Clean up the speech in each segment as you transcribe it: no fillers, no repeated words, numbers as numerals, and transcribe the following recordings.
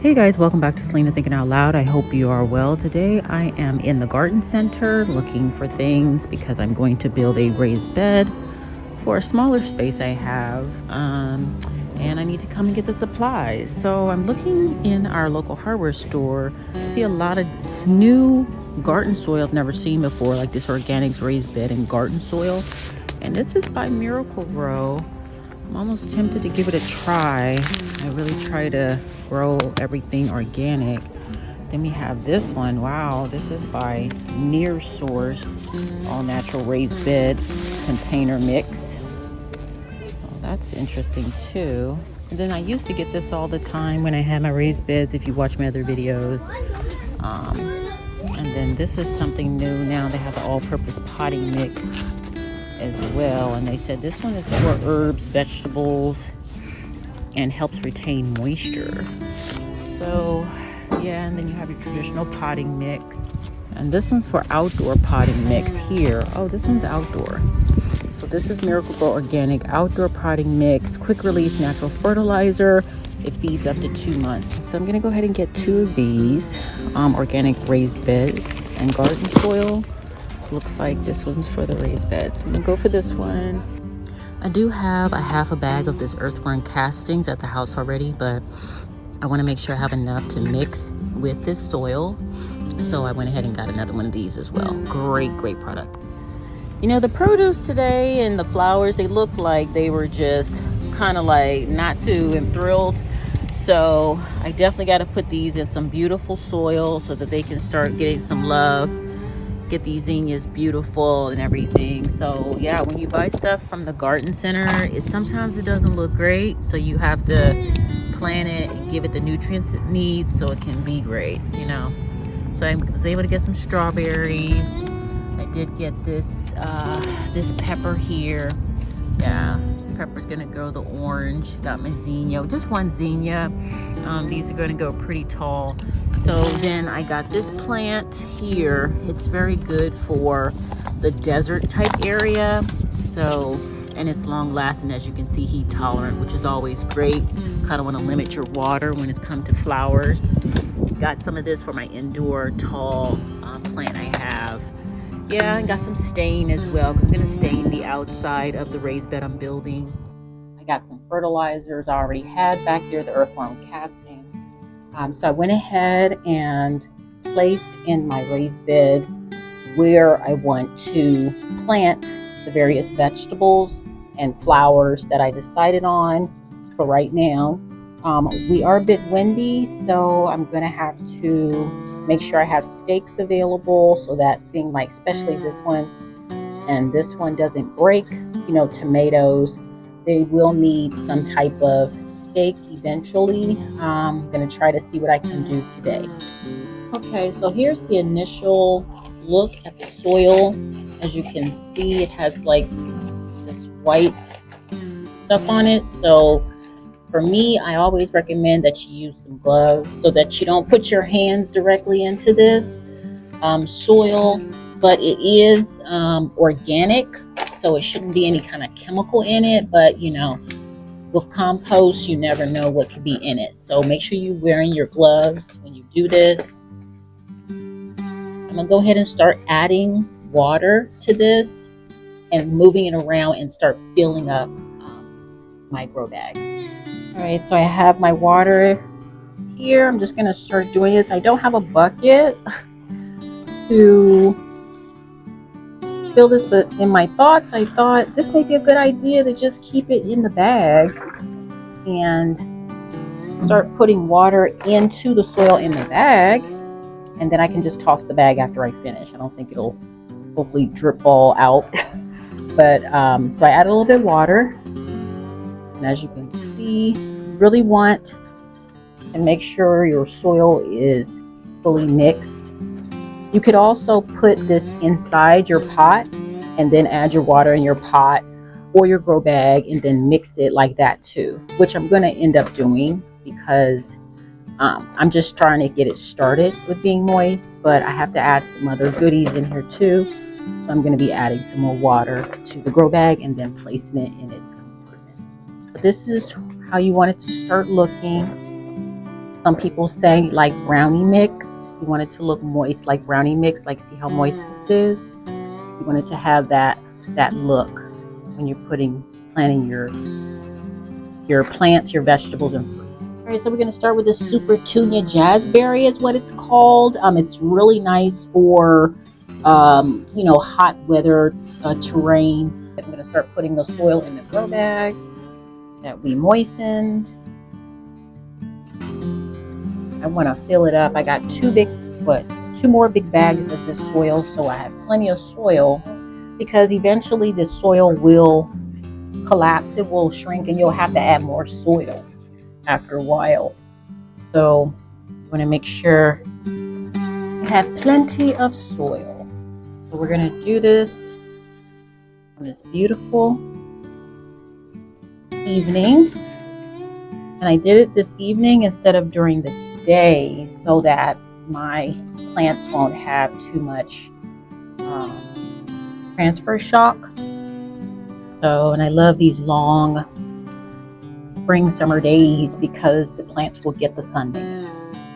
Hey guys, welcome back to Selena Thinking Out Loud. I hope you are well today. I am in the garden center looking for things because I'm going to build a raised bed for a smaller space I have. And I need to come and get the supplies. So I'm looking in our local hardware store, see a lot of new garden soil I've never seen before, like this organics raised bed and garden soil. And this is by Miracle Grow. I'm almost tempted to give it a try. I really try to grow everything organic. Then we have this one. Wow, this is by Near Source, all natural raised bed container mix. Oh, that's interesting too. And then I used to get this all the time when I had my raised beds, if you watch my other videos. And then this is something new now. They have the all-purpose potting mix as well, and they said this one is for herbs, vegetables, and helps retain moisture. So yeah, and then you have your traditional potting mix, and this one's for outdoor potting mix here. Oh, this one's outdoor. So this is Miracle Grow Organic Outdoor Potting Mix, quick release natural fertilizer. It feeds up to 2 months. So I'm gonna go ahead and get 2 of these organic raised bed and garden soil. Looks like this one's for the raised beds. I'm gonna go for this one. I do have a half a bag of this earthworm castings at the house already, but I want to make sure I have enough to mix with this soil. So I went ahead and got another one of these as well. Great product. You know, the produce today and the flowers, they look like they were just kind of like not too thrilled. So I definitely got to put these in some beautiful soil so that they can start getting some love. Get these zinnias beautiful and everything. So yeah, when you buy stuff from the garden center, sometimes it doesn't look great, so you have to plant it and give it the nutrients it needs so it can be great, you know. So I was able to get some strawberries. I did get this pepper here. Yeah, pepper's gonna grow the orange. Got my zinnia, just one zinnia. These are gonna go pretty tall. So then I got this plant here. It's very good for the desert type area. So, and it's long lasting, as you can see, heat tolerant, which is always great. Kind of want to limit your water when it's come to flowers. Got some of this for my indoor tall plant I have. Yeah, and got some stain as well, because I'm going to stain the outside of the raised bed I'm building. I got some fertilizers I already had back there, the earthworm casting. So I went ahead and placed in my raised bed where I want to plant the various vegetables and flowers that I decided on for right now. We are a bit windy, so I'm going to have to make sure I have stakes available so that thing, like especially this one and this one, doesn't break. You know, tomatoes, they will need some type of stake eventually. I'm going to try to see what I can do today. Okay, so here's the initial look at the soil. As you can see, it has like this white stuff on it. So for me, I always recommend that you use some gloves so that you don't put your hands directly into this soil. But it is organic, so it shouldn't be any kind of chemical in it. But you know, with compost, you never know what could be in it. So make sure you're wearing your gloves when you do this. I'm gonna go ahead and start adding water to this and moving it around and start filling up my grow bags. All right, so I have my water here. I'm just gonna start doing this. I don't have a bucket to fill this, but in my thoughts, I thought this may be a good idea to just keep it in the bag and start putting water into the soil in the bag, and then I can just toss the bag after I finish. I don't think it'll hopefully drip all out. But so I add a little bit of water, and as you can see, you really want to make sure your soil is fully mixed. You could also put this inside your pot and then add your water in your pot or your grow bag and then mix it like that too, which I'm going to end up doing because I'm just trying to get it started with being moist, but I have to add some other goodies in here too. So I'm going to be adding some more water to the grow bag and then placing it in its compartment. But this is how you want it to start looking. Some people say like brownie mix. You want it to look moist like brownie mix, like see how moist this is. You want it to have that look when you're planting your plants, your vegetables and fruits. All right, so we're going to start with this Super Tunia Jazzberry is what it's called. It's really nice for hot weather terrain. I'm going to start putting the soil in the grow bag that we moistened. I want to fill it up. I got two more big bags of this soil, so I have plenty of soil, because eventually this soil will collapse, it will shrink, and you'll have to add more soil after a while. So you want to make sure you have plenty of soil. So we're going to do this on this beautiful evening, and I did it this evening instead of during the day so that my plants won't have too much transfer shock. So, and I love these long spring summer days because the plants will get the sunlight.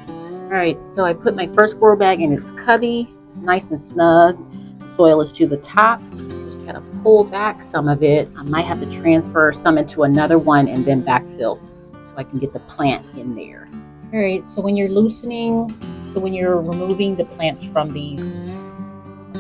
All right, so I put my first grow bag in its cubby. It's nice and snug. The soil is to the top. So just gotta pull back some of it. I might have to transfer some into another one and then backfill so I can get the plant in there. All right, so when you're removing the plants from these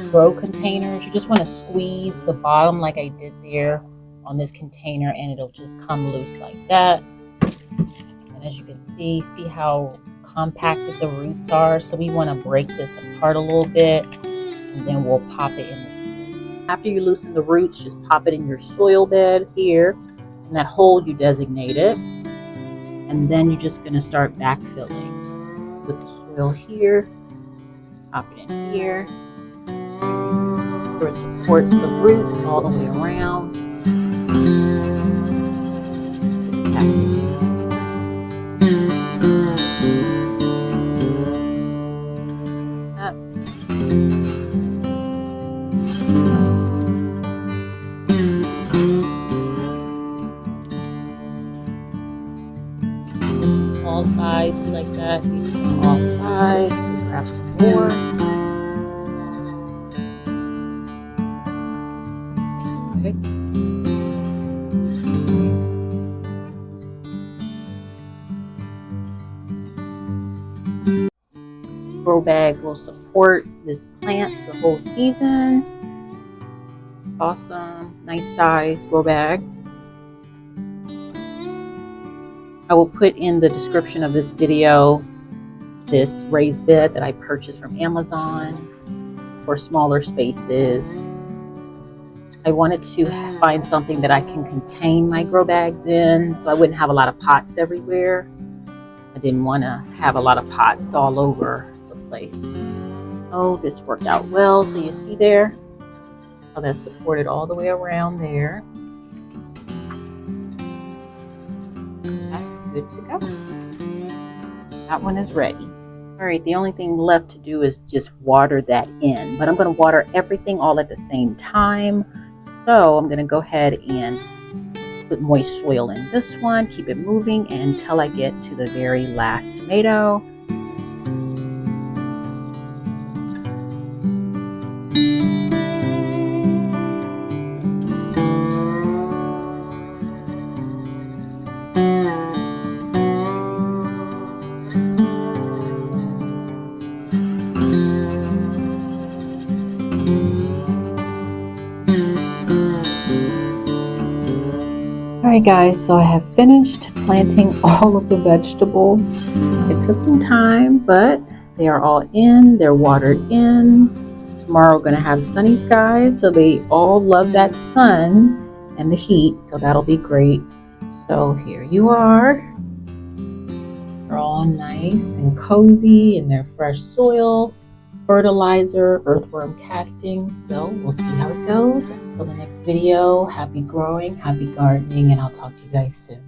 grow containers, you just want to squeeze the bottom like I did there on this container, and it'll just come loose like that. And as you can see how compacted the roots are. So we want to break this apart a little bit, and then we'll pop it in the soil. After you loosen the roots, just pop it in your soil bed here, in that hole you designated. And then you're just going to start backfilling with the soil here. Pop it in here. So it supports the roots all the way around. All sides like that. These are all sides. We'll grab some more. Okay. Grow bag will support this plant the whole season. Awesome, nice size grow bag. I will put in the description of this video this raised bed that I purchased from Amazon for smaller spaces. I wanted to find something that I can contain my grow bags in, so I wouldn't have a lot of pots everywhere. I didn't want to have a lot of pots all over the place. Oh, this worked out well. So you see there how that's supported all the way around there. That's good to go. That one is ready. All right, the only thing left to do is just water that in, but I'm going to water everything all at the same time. So I'm going to go ahead and put moist soil in this one, keep it moving until I get to the very last tomato. Alright guys, so I have finished planting all of the vegetables. It took some time, but they are all in, they're watered in. Tomorrow we're going to have sunny skies, so they all love that sun and the heat, so that'll be great. So here you are. They're all nice and cozy in their fresh soil, fertilizer, earthworm castings. So we'll see how it goes. Until the next video, happy growing, happy gardening, and I'll talk to you guys soon.